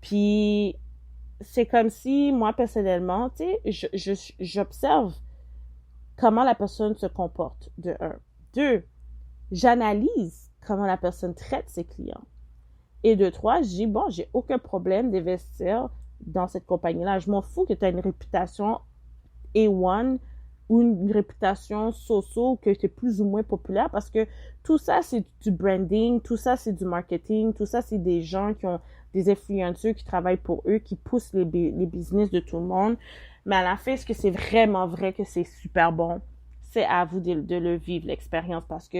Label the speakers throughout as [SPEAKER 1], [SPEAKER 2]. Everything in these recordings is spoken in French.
[SPEAKER 1] Puis c'est comme si, moi, personnellement, tu sais, j'observe comment la personne se comporte, de un. Deux, j'analyse comment la personne traite ses clients. Et de trois, je dis, bon, j'ai aucun problème d'investir dans cette compagnie-là. Je m'en fous que tu as une réputation A1 ou une réputation so-so, que tu es plus ou moins populaire, parce que tout ça, c'est du branding, tout ça, c'est du marketing, tout ça, c'est des gens qui ont des influenceurs qui travaillent pour eux, qui poussent les business de tout le monde. Mais à la fin, est-ce que c'est vraiment vrai que c'est super bon? C'est à vous de le vivre, l'expérience, parce que,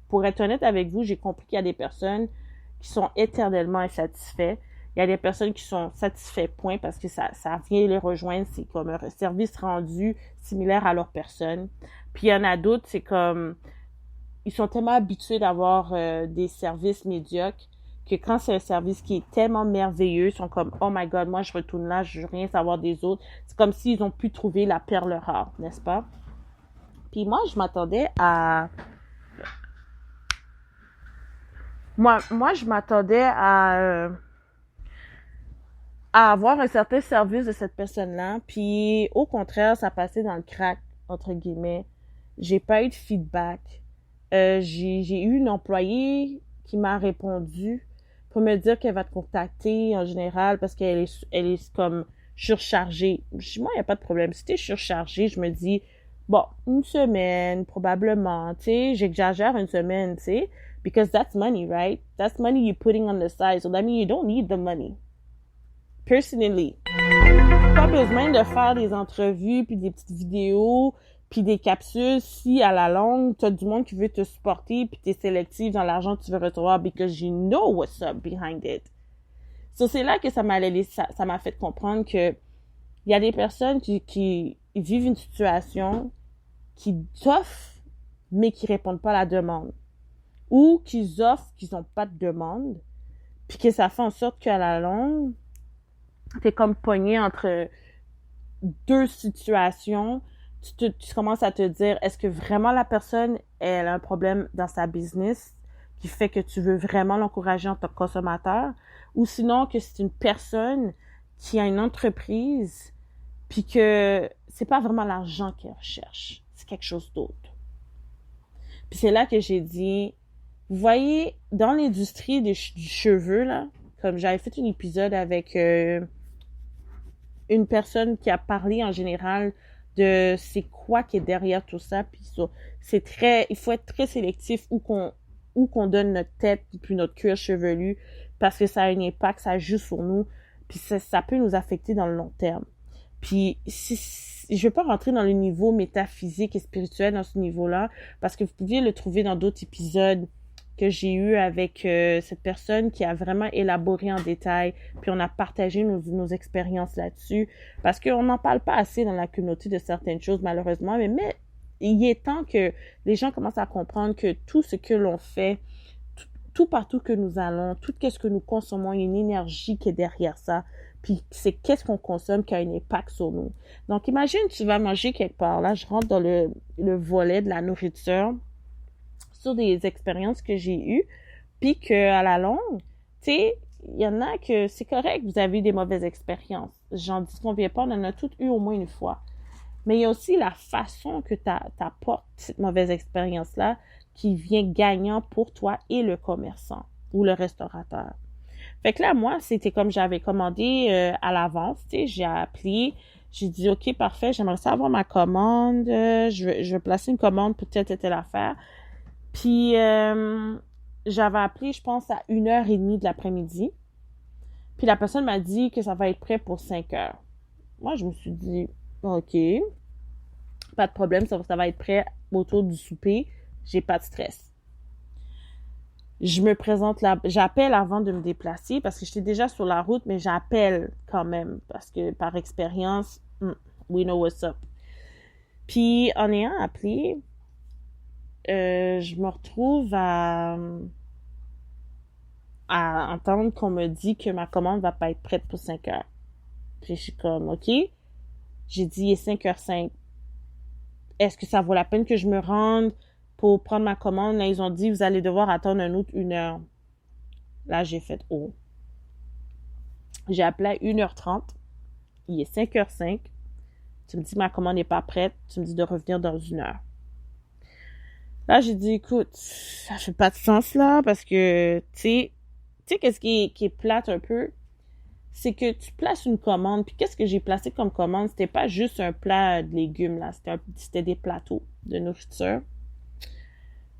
[SPEAKER 1] pour être honnête avec vous, j'ai compris qu'il y a des personnes qui sont éternellement insatisfaits. Il y a des personnes qui sont satisfaits, point, parce que ça vient les rejoindre, c'est comme un service rendu similaire à leur personne. Puis il y en a d'autres, c'est comme, ils sont tellement habitués d'avoir des services médiocres que quand c'est un service qui est tellement merveilleux, ils sont comme, oh my god, moi je retourne là, je veux rien savoir des autres. C'est comme s'ils ont pu trouver la perle rare, n'est-ce pas? Puis moi, je m'attendais à... Moi, je m'attendais à avoir un certain service de cette personne-là. Puis au contraire, ça passait dans le crack, entre guillemets. J'ai pas eu de feedback. J'ai eu une employée qui m'a répondu pour me dire qu'elle va te contacter en général parce elle est comme surchargée. Moi, il n'y a pas de problème. Si t'es surchargée, je me dis, bon, une semaine, probablement, tu sais, j'exagère une semaine, tu sais, because that's money, right? That's money you're putting on the side. So that means you don't need the money. Personally, pas besoin de faire des entrevues puis des petites vidéos puis des capsules si à la longue t'as du monde qui veut te supporter puis t'es sélectif dans l'argent que tu veux recevoir because you know what's up behind it. So c'est là que ça m'a fait comprendre que il y a des personnes qui vivent une situation qui offrent mais qui répondent pas à la demande ou qu'ils offrent qu'ils ont pas de demande puis que ça fait en sorte qu'à la longue t'es comme pogné entre deux situations. Tu commences à te dire, est-ce que vraiment la personne, elle a un problème dans sa business qui fait que tu veux vraiment l'encourager en tant que consommateur, ou sinon que c'est une personne qui a une entreprise puis que c'est pas vraiment l'argent qu'elle recherche, c'est quelque chose d'autre. Puis c'est là que j'ai dit, vous voyez, dans l'industrie du cheveu, là, comme j'avais fait un épisode avec une personne qui a parlé en général de c'est quoi qui est derrière tout ça, puis ça, il faut être très sélectif où qu'on donne notre tête puis notre cuir chevelu parce que ça a un impact, ça joue sur nous, puis ça peut nous affecter dans le long terme. Puis je vais pas rentrer dans le niveau métaphysique et spirituel dans ce niveau-là parce que vous pouviez le trouver dans d'autres épisodes que j'ai eu avec cette personne qui a vraiment élaboré en détail, puis on a partagé nos expériences là-dessus, parce qu'on n'en parle pas assez dans la communauté de certaines choses, malheureusement, mais il est temps que les gens commencent à comprendre que tout ce que l'on fait, tout partout que nous allons, tout ce que nous consommons, il y a une énergie qui est derrière ça, puis c'est qu'est-ce qu'on consomme qui a un impact sur nous. Donc, imagine, tu vas manger quelque part, là, je rentre dans le volet de la nourriture, sur des expériences que j'ai eues, puis qu'à la longue, tu sais, il y en a que c'est correct, vous avez eu des mauvaises expériences. J'en disconviens pas, on en a toutes eu au moins une fois. Mais il y a aussi la façon que t'apportes cette mauvaise expérience-là qui vient gagnant pour toi et le commerçant ou le restaurateur. Fait que là, moi, c'était comme j'avais commandé à l'avance, tu sais, j'ai appelé, j'ai dit, OK, parfait, j'aimerais savoir ma commande, je vais placer une commande pour telle affaire. Puis, j'avais appelé, je pense, à 1h30 de l'après-midi. Puis la personne m'a dit que ça va être prêt pour 5h. Moi, je me suis dit, OK, pas de problème, ça va être prêt autour du souper. J'ai pas de stress. Je me présente là, j'appelle avant de me déplacer parce que j'étais déjà sur la route, mais j'appelle quand même parce que par expérience, we know what's up. Puis, en ayant appelé, je me retrouve à entendre qu'on me dit que ma commande va pas être prête pour 5h. Puis je suis comme, OK. J'ai dit, il est 5h05. Est-ce que ça vaut la peine que je me rende pour prendre ma commande? Là, ils ont dit, vous allez devoir attendre un autre 1h. Là, j'ai fait, oh. J'ai appelé à 1h30. Il est 5h05. Tu me dis que ma commande n'est pas prête. Tu me dis de revenir dans 1 heure. Là, j'ai dit, écoute, ça fait pas de sens là, parce que, qu'est-ce qui est plate un peu? C'est que tu places une commande, puis qu'est-ce que j'ai placé comme commande? C'était pas juste un plat de légumes, là. C'était des plateaux de nourriture.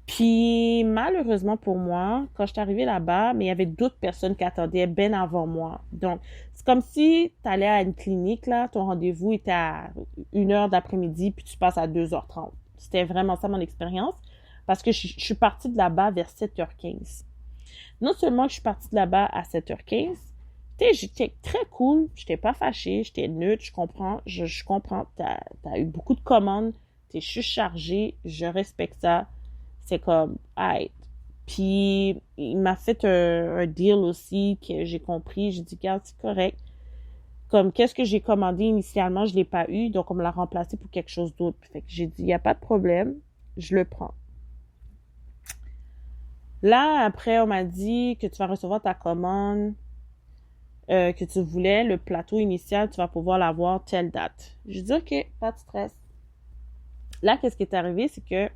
[SPEAKER 1] Puis, malheureusement pour moi, quand je suis arrivée là-bas, mais il y avait d'autres personnes qui attendaient bien avant moi. Donc, c'est comme si tu allais à une clinique, là, ton rendez-vous était à 1 heure d'après-midi, puis tu passes à 2h30. C'était vraiment ça mon expérience, parce que je suis partie de là-bas vers 7h15. Non seulement que je suis partie de là-bas à 7h15, j'étais très cool, j'étais pas fâchée, j'étais neutre, je comprends, t'as eu beaucoup de commandes, je suis chargée, je respecte ça. C'est comme, hey. Puis, il m'a fait un deal aussi que j'ai compris. J'ai dit, regarde, c'est correct. Comme, qu'est-ce que j'ai commandé initialement, je l'ai pas eu, donc on me l'a remplacé pour quelque chose d'autre. Fait que j'ai dit, il n'y a pas de problème, je le prends. Là, après, on m'a dit que tu vas recevoir ta commande que tu voulais, le plateau initial, tu vas pouvoir l'avoir telle date. J'ai dit, OK, pas de stress. Là, qu'est-ce qui est arrivé, c'est que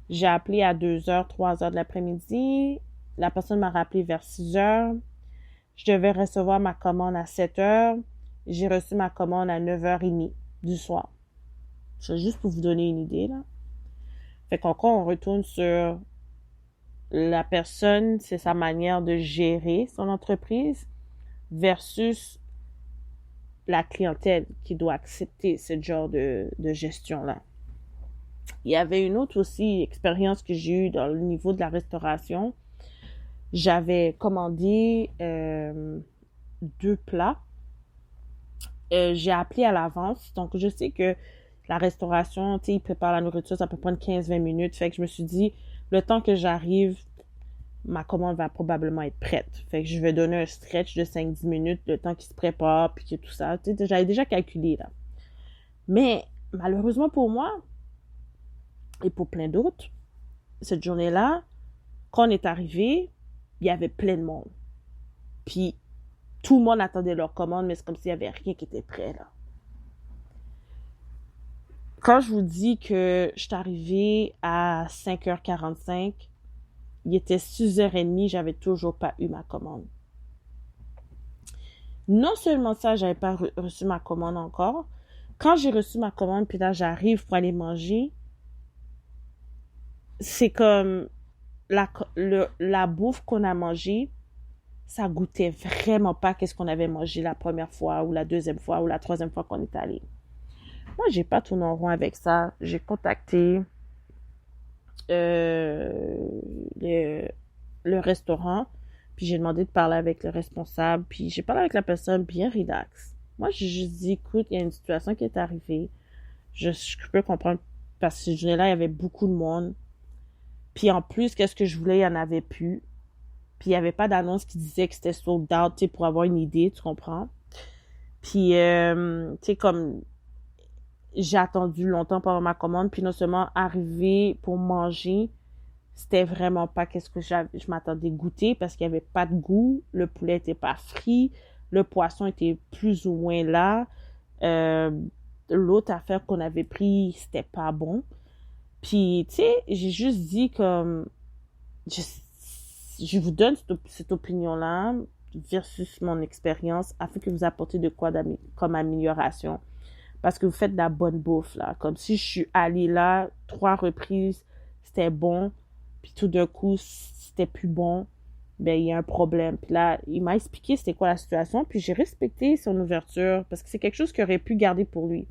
[SPEAKER 1] j'ai appelé à 2h, 3h de l'après-midi. La personne m'a rappelé vers 6h. Je devais recevoir ma commande à 7h. J'ai reçu ma commande à 9h30 du soir. C'est juste pour vous donner une idée, là. Fait qu'encore, on retourne sur la personne, c'est sa manière de gérer son entreprise versus la clientèle qui doit accepter ce genre de gestion-là. Il y avait une autre aussi expérience que j'ai eue dans le niveau de la restauration. J'avais commandé 2 plats. J'ai appelé à l'avance. Donc, je sais que la restauration, ils préparent la nourriture, ça peut prendre 15-20 minutes. Fait que je me suis dit, le temps que j'arrive, ma commande va probablement être prête. Fait que je vais donner un stretch de 5-10 minutes, le temps qu'il se prépare, puis que tout ça. J'avais déjà calculé, là. Mais, malheureusement pour moi, et pour plein d'autres, cette journée-là, quand on est arrivé, il y avait plein de monde. Puis, tout le monde attendait leur commande, mais c'est comme s'il n'y avait rien qui était prêt, là. Quand je vous dis que je suis arrivée à 5h45, il était 6h30, j'avais toujours pas eu ma commande. Non seulement ça, j'avais pas reçu ma commande encore. Quand j'ai reçu ma commande, puis là, j'arrive pour aller manger, c'est comme la bouffe qu'on a mangée, ça goûtait vraiment pas qu'est-ce qu'on avait mangé la première fois ou la deuxième fois ou la troisième fois qu'on est allé. Moi, j'ai pas tourné en rond avec ça. J'ai contacté le restaurant, puis j'ai demandé de parler avec le responsable, puis j'ai parlé avec la personne bien relax. Moi, j'ai juste dit, écoute, il y a une situation qui est arrivée. Je peux comprendre, parce que ce journée-là, il y avait beaucoup de monde. Puis en plus, qu'est-ce que je voulais, il y en avait plus. Puis il n'y avait pas d'annonce qui disait que c'était sold out, tu sais, pour avoir une idée, tu comprends? Puis, tu sais, comme j'ai attendu longtemps pour avoir ma commande, puis non seulement arriver pour manger, c'était vraiment pas qu'est-ce que je m'attendais goûter parce qu'il n'y avait pas de goût, le poulet était pas frit, le poisson était plus ou moins là, l'autre affaire qu'on avait pris, c'était pas bon. Puis, tu sais, j'ai juste dit comme, je vous donne cette opinion-là versus mon expérience afin que vous apportez de quoi comme amélioration. Parce que vous faites de la bonne bouffe, là. Comme si je suis allée là, 3 reprises, c'était bon, puis tout d'un coup, c'était plus bon, ben, il y a un problème. Puis là, il m'a expliqué c'était quoi la situation, puis j'ai respecté son ouverture, parce que c'est quelque chose qu'il aurait pu garder pour lui.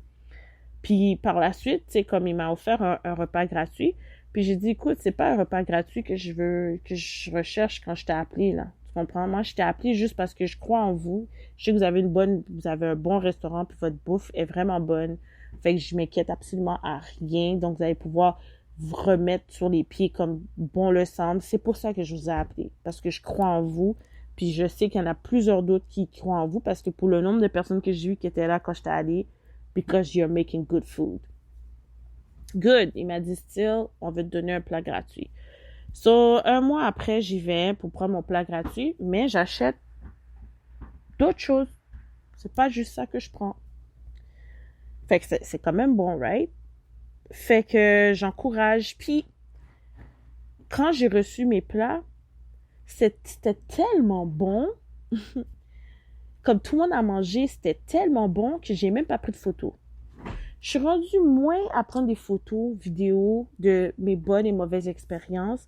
[SPEAKER 1] Puis par la suite, tu sais, comme il m'a offert un repas gratuit, puis j'ai dit, écoute, c'est pas un repas gratuit que je recherche quand je t'ai appelé, là. Tu comprends? Moi, je t'ai appelé juste parce que je crois en vous. Je sais que vous avez un bon restaurant, puis votre bouffe est vraiment bonne. Fait que je m'inquiète absolument à rien. Donc, vous allez pouvoir vous remettre sur les pieds comme bon le semble. C'est pour ça que je vous ai appelé. Parce que je crois en vous. Puis je sais qu'il y en a plusieurs d'autres qui croient en vous. Parce que pour le nombre de personnes que j'ai eues qui étaient là quand j'étais allée, because you're making good food. Good. Il m'a dit, still, on veut te donner un plat gratuit. So, 1 mois après, j'y vais pour prendre mon plat gratuit, mais j'achète d'autres choses. C'est pas juste ça que je prends. Fait que c'est quand même bon, right? Fait que j'encourage. Puis, quand j'ai reçu mes plats, c'était tellement bon. Comme tout le monde a mangé, c'était tellement bon que j'ai même pas pris de photos. Je suis rendue moins à prendre des photos, vidéos de mes bonnes et mauvaises expériences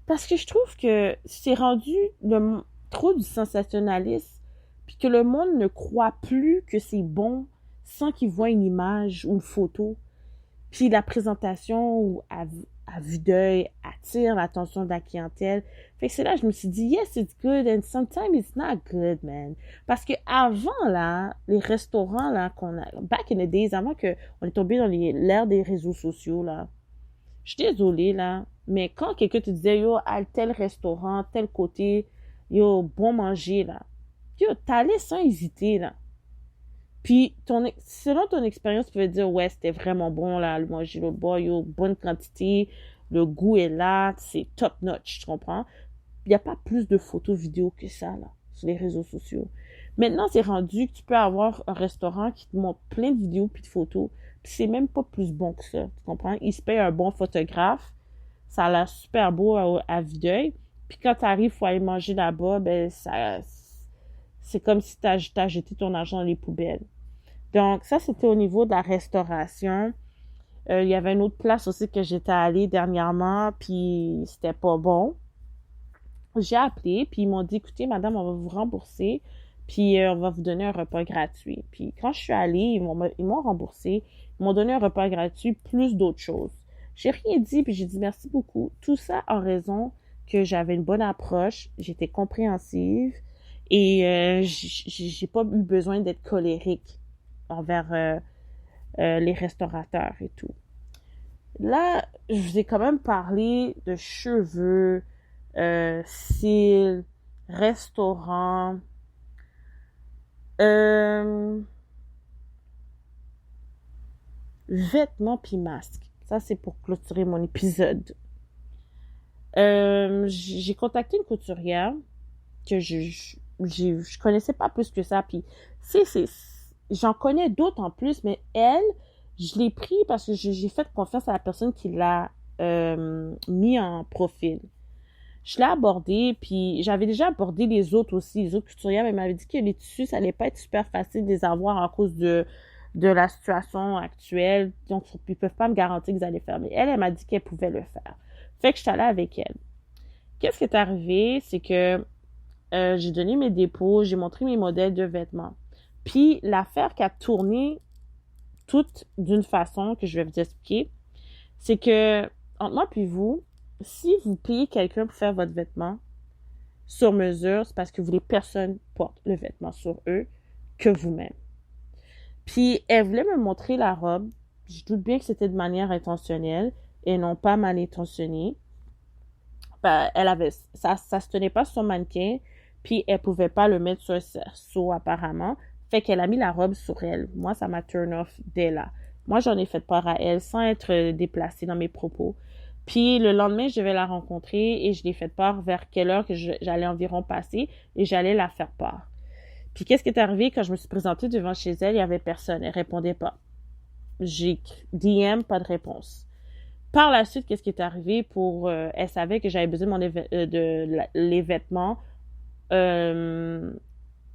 [SPEAKER 1] parce que je trouve que c'est rendu trop du sensationnalisme puis que le monde ne croit plus que c'est bon sans qu'il voit une image ou une photo. Puis la présentation à vue d'œil attire l'attention de la clientèle. Fait que c'est là que je me suis dit, yes, it's good, and sometimes it's not good, man. Parce que avant, là, les restaurants, là, back in the days, avant qu'on est tombé dans l'ère des réseaux sociaux, là, je suis désolée, là, mais quand quelqu'un te disait, yo, à tel restaurant, tel côté, yo, bon manger, là, yo, t'allais sans hésiter, là. Puis, selon ton expérience, tu peux dire, ouais, c'était vraiment bon, là, le manger le bois, yo, bonne quantité, le goût est là, c'est top notch, tu comprends? Il n'y a pas plus de photos vidéos que ça, là, sur les réseaux sociaux. Maintenant, c'est rendu que tu peux avoir un restaurant qui te montre plein de vidéos puis de photos, puis c'est même pas plus bon que ça, tu comprends? Il se paye un bon photographe, ça a l'air super beau à vue d'œil, puis quand tu arrives, il faut aller manger là-bas, ben, c'est comme si t'as jeté ton argent dans les poubelles. Donc, ça, c'était au niveau de la restauration. Il y avait une autre place aussi que j'étais allée dernièrement, puis c'était pas bon. J'ai appelé, puis ils m'ont dit, écoutez, madame, on va vous rembourser, puis on va vous donner un repas gratuit. Puis quand je suis allée, ils m'ont remboursé, ils m'ont donné un repas gratuit, plus d'autres choses. J'ai rien dit, puis j'ai dit merci beaucoup. Tout ça en raison que j'avais une bonne approche, j'étais compréhensive, et j'ai pas eu besoin d'être colérique envers les restaurateurs et tout. Là, je vous ai quand même parlé de cheveux, cils, restaurants, vêtements puis masques. Ça, c'est pour clôturer mon épisode. J'ai contacté une couturière que je connaissais pas plus que ça. Puis, j'en connais d'autres en plus, mais elle, je l'ai pris parce que j'ai fait confiance à la personne qui l'a mis en profil. Je l'ai abordé, puis j'avais déjà abordé les autres aussi, les autres couturières, mais elle m'avait dit que les tissus, ça allait pas être super facile de les avoir à cause de la situation actuelle. Donc, ils peuvent pas me garantir qu'ils allaient faire. Mais elle m'a dit qu'elle pouvait le faire. Fait que je suis allée avec elle. Qu'est-ce qui est arrivé? C'est que j'ai donné mes dépôts, j'ai montré mes modèles de vêtements. Puis, l'affaire qui a tourné toute d'une façon que je vais vous expliquer, c'est que, entre moi puis vous, si vous payez quelqu'un pour faire votre vêtement sur mesure, c'est parce que vous voulez personne porte le vêtement sur eux que vous-même. Puis, elle voulait me montrer la robe. Je doute bien que c'était de manière intentionnelle et non pas mal intentionnée. Ben, ça se tenait pas sur son mannequin, puis elle pouvait pas le mettre sur un cerceau apparemment. Fait qu'elle a mis la robe sur elle. Moi, ça m'a turn off dès là. Moi, j'en ai fait part à elle sans être déplacée dans mes propos. Puis le lendemain, je devais la rencontrer et je l'ai fait part vers quelle heure que j'allais environ passer et j'allais la faire part. Puis qu'est-ce qui est arrivé quand je me suis présentée devant chez elle, il y avait personne, elle répondait pas. J'ai DM, pas de réponse. Par la suite, qu'est-ce qui est arrivé elle savait que j'avais besoin les vêtements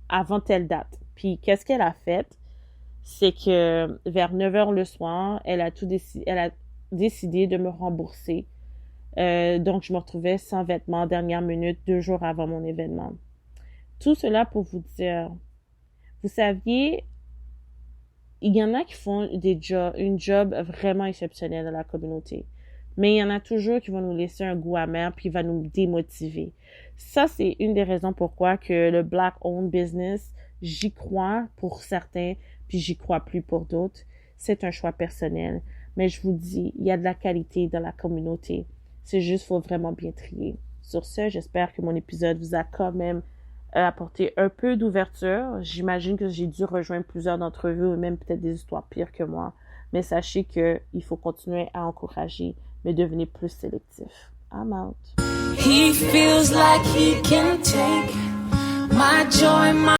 [SPEAKER 1] avant telle date. Puis qu'est-ce qu'elle a fait? C'est que vers 9h le soir, elle a décidé de me rembourser. Donc, je me retrouvais sans vêtements dernière minute, 2 jours avant mon événement. Tout cela pour vous dire, vous saviez, il y en a qui font une job vraiment exceptionnelle dans la communauté. Mais il y en a toujours qui vont nous laisser un goût amer puis va nous démotiver. Ça, c'est une des raisons pourquoi que le Black-owned business, j'y crois pour certains, puis j'y crois plus pour d'autres. C'est un choix personnel. Mais je vous dis, il y a de la qualité dans la communauté. C'est juste, faut vraiment bien trier. Sur ce, j'espère que mon épisode vous a quand même apporté un peu d'ouverture. J'imagine que j'ai dû rejoindre plusieurs d'entre vous, ou même peut-être des histoires pires que moi. Mais sachez que il faut continuer à encourager, mais devenez plus sélectif. I'm out. He feels like he can take my joy, my